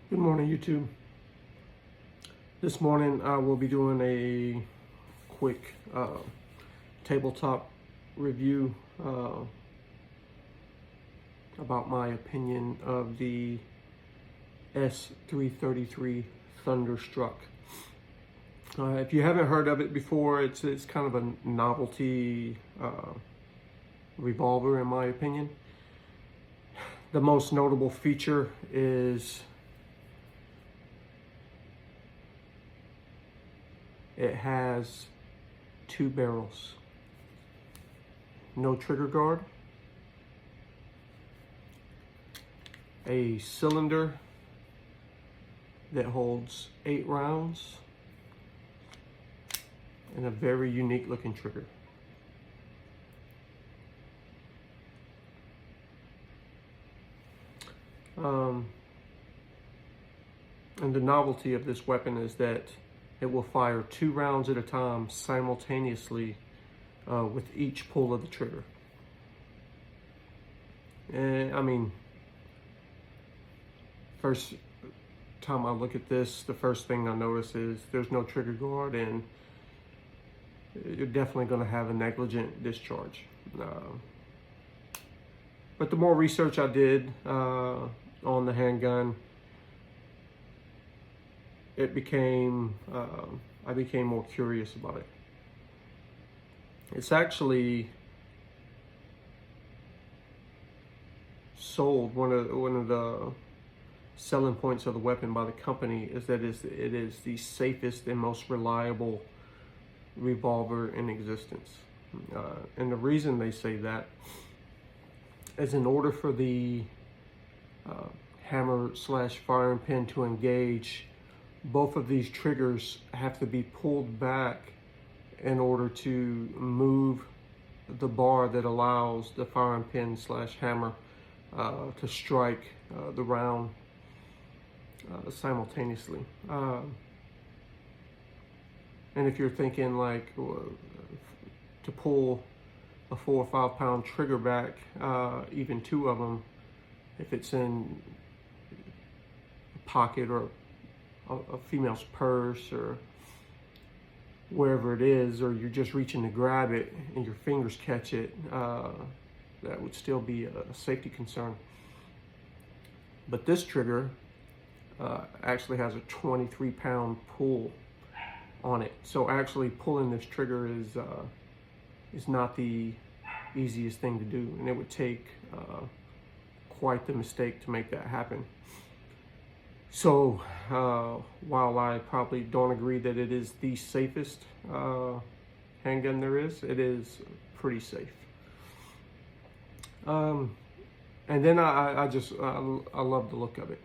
Good morning, YouTube. This morning I will be doing a quick tabletop review about my opinion of the S333 Thunderstruck. If you haven't heard of it before, it's kind of a novelty revolver in my opinion. The most notable feature is it has two barrels, no trigger guard, a cylinder that holds 8 rounds, and a very unique looking trigger. And the novelty of this weapon is that it will fire 2 rounds at a time simultaneously with each pull of the trigger. And I mean, first time I look at this, the first thing I notice is there's no trigger guard, and you're definitely going to have a negligent discharge. But the more research I did on the handgun, it became, I became more curious about it. It's actually sold, one of the selling points of the weapon by the company is that it is the safest and most reliable revolver in existence. And the reason they say that is in order for the hammer / firing pin to engage, both of these triggers have to be pulled back in order to move the bar that allows the firing pin / hammer to strike the round simultaneously. And if you're thinking like to pull a 4 or 5 pound trigger back, even 2 of them, if it's in a pocket or a female's purse or wherever it is, or you're just reaching to grab it and your fingers catch it, that would still be a safety concern. But this trigger actually has a 23 pound pull on it. So actually pulling this trigger is not the easiest thing to do, and it would take quite the mistake to make that happen. So while I probably don't agree that it is the safest handgun there is, it is pretty safe. And then I love the look of it.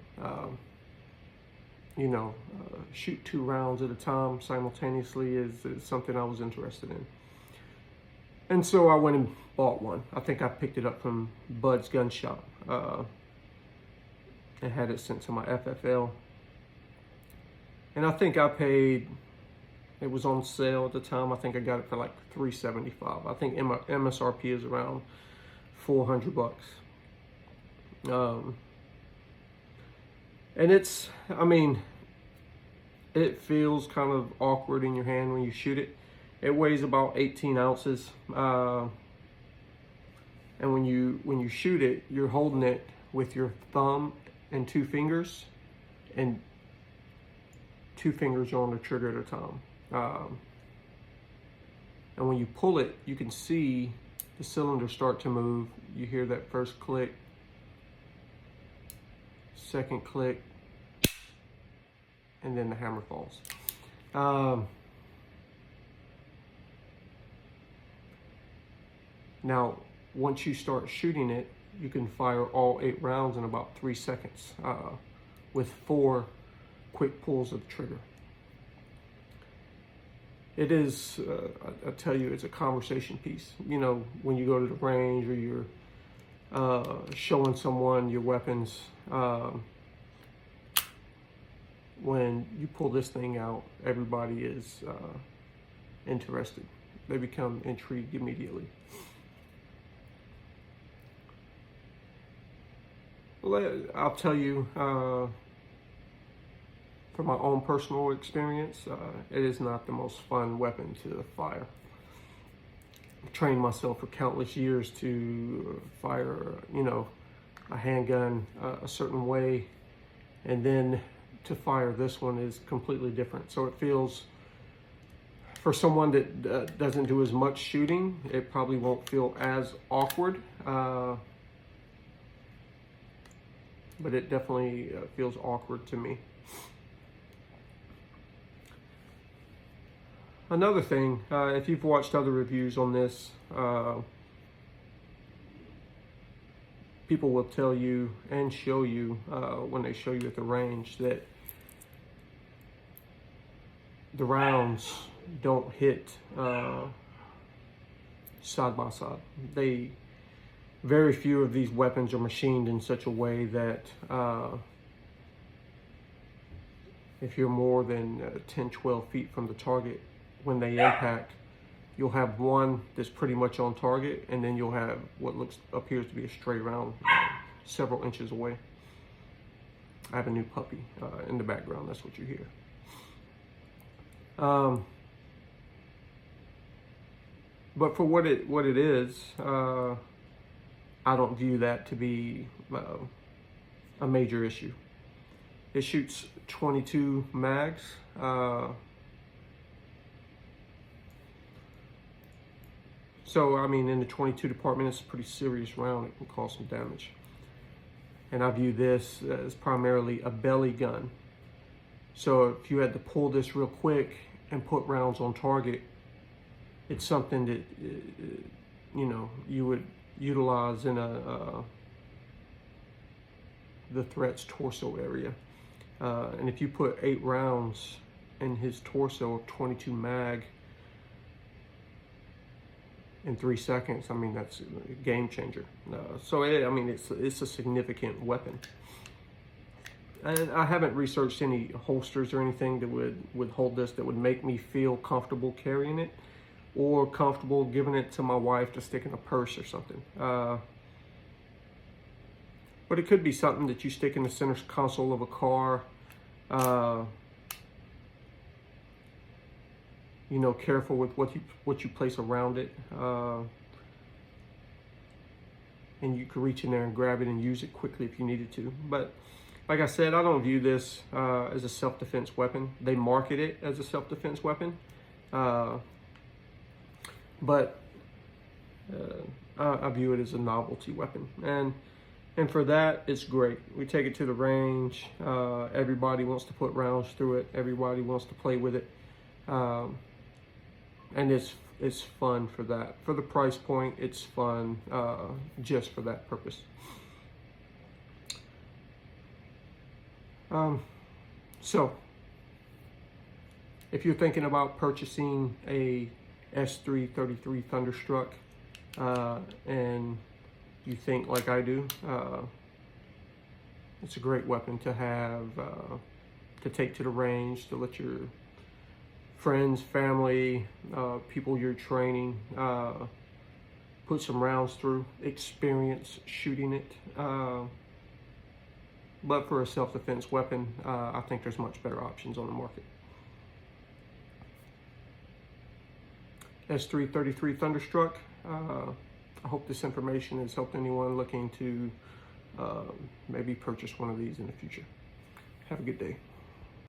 Shoot 2 rounds at a time simultaneously is something I was interested in. And so I went and bought one. I think I picked it up from Bud's Gun Shop. And had it sent to my FFL. And I think I paid, it was on sale at the time, I think I got it for like $375. I think MSRP is around $400. And it's, I mean, it feels kind of awkward in your hand when you shoot it. It weighs about 18 ounces. And when you shoot it, you're holding it with your thumb and 2 fingers, and 2 fingers are on the trigger at a time. And when you pull it, you can see the cylinder start to move. You hear that first click, second click, and then the hammer falls. Now, once you start shooting it, you can fire all 8 rounds in about 3 seconds with 4 quick pulls of the trigger. It is, I tell you, it's a conversation piece. You know, when you go to the range or you're showing someone your weapons, when you pull this thing out, everybody is interested. They become intrigued immediately. I'll tell you, from my own personal experience, it is not the most fun weapon to fire. I've trained myself for countless years to fire, you know, a handgun a certain way, and then to fire this one is completely different. So it feels, for someone that doesn't do as much shooting, it probably won't feel as awkward, but it definitely feels awkward to me. Another thing, if you've watched other reviews on this, people will tell you and show you, when they show you at the range, that the rounds don't hit side by side. Very few of these weapons are machined in such a way that if you're more than 10, 12 feet from the target, when they impact, you'll have one that's pretty much on target, and then you'll have what appears to be a stray round several inches away. I have a new puppy in the background. That's what you hear. But for what it is, I don't view that to be a major issue. It shoots 22 mags. So, I mean, in the 22 department, it's a pretty serious round. It can cause some damage. And I view this as primarily a belly gun. So if you had to pull this real quick and put rounds on target, it's something that, you know, you would utilize in the threat's torso area. And if you put 8 rounds in his torso of 22 mag in 3 seconds, I mean, that's a game changer. So I mean, it's a significant weapon. And I haven't researched any holsters or anything that would hold this, that would make me feel comfortable carrying it, or comfortable giving it to my wife to stick in a purse or something. But it could be something that you stick in the center console of a car. You know, careful with what you place around it, and you could reach in there and grab it and use it quickly if you needed to. But like I said, I don't view this as a self-defense weapon. They market it as a self-defense weapon, but I view it as a novelty weapon, and for that, it's great. We take it to the range. Everybody wants to put rounds through it. Everybody wants to play with it. And it's fun for that. For the price point, it's fun just for that purpose. So, if you're thinking about purchasing a S333 Thunderstruck, and you think like I do, it's a great weapon to have, to take to the range, to let your friends, family, people you're training, put some rounds through, experience shooting it. But for a self-defense weapon, I think there's much better options on the market. S333 Thunderstruck. I hope this information has helped anyone looking to maybe purchase one of these in the future. Have a good day.